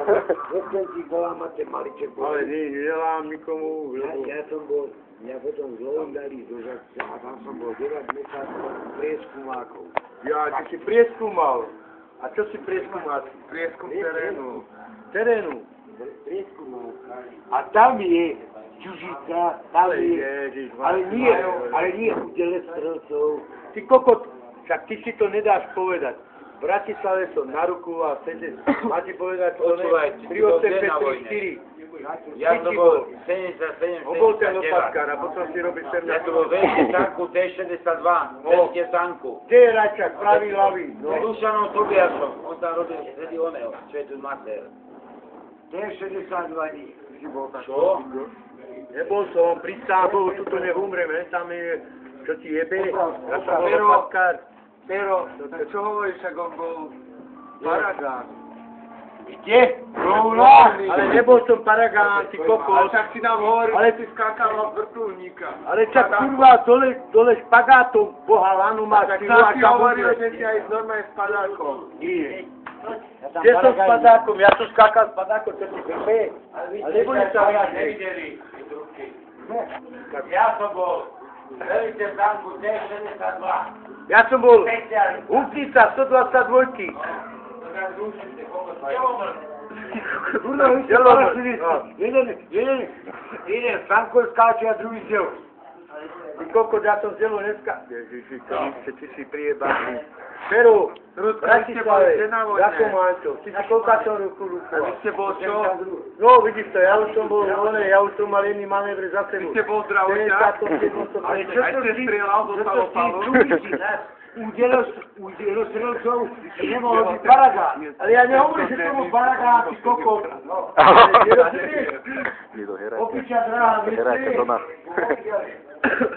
Nechcem ti dolámať ten maliček. Ale nedelám nikomu. Ja som bol, mňa potom zlovím dali do Žakce a tam som bol 9 mesiacov prieskumákov. Ja, ty si prieskúmal. A čo si prieskúmal? Prieskum terénu. Terénu. Prieskúmal. A tam je Čužica, tam je, ale nie udele strelcov. Ty kokot, však ty si to nedáš povedať. V Bratislave som na ruku a chcete, máte povedať, to ne, 38534. Ja to bol 77, Bol ten lopatkár a potom si robíš sem na ja to bol veľký tanku T-62, veľké tanku. Kde je Račak, pravý, ľavý? S Dušanom Tobiasom, on tam robil vtedy oného, čo je tu mater. T-62 nie. Čo? Nebol som, pristáhol Bohu, tuto neumreme, tam je, čo ti jebe, ja som bol Pero- lopatkár. Pero, čo hovoríš, ak on bol Paragán? Kde? Ale nebol som Paragán, ty kokos. však si nám hovoril, Ale- že si skákal na vrtuľníka. Ale čak kurva, dole špagátom, boha lanu máš, Tak ty sám vole, si kam hovoril, bude. že si aj normálne s padákom. Nie. Kde som s padákom? Ja som skákal s padákom, čo ti pepe? Ale nebude sa hrať. Nevideli. Ja som bol veľký tanku T-62. Ja som bol Úpnica 122. Kurva, vy ste parašutisti. Jeden Stanko skáče a druhý zev. Ty kokot, ja som zelo dneska. Ježiši, ty si priebaný. Pero, Bratislave, ako Mančo, ty si koľkáčom ruku. A vy ste bol čo? No, vidíš to, ja už som bol volený, ja už som mal jedný manévr za sebou. Vy ste bol zdravoťák? Ale čo Aj to ste si, strieľal do čo to si Salopalu? čujíš, u delostrelcov nemohol byť Paragán. Ale ja nehovorím, že to bol Paragán, ty kokot. Opičia drahá, viete?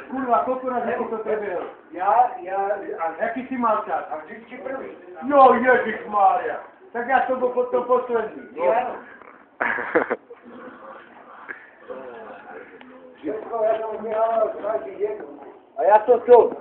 Kurva, koľko razy si to prebehol? A aký si mal čas? A vždycky prvý. Jo, Ježišmária. Tak ja som bol potom posledný. No. A ja som čo?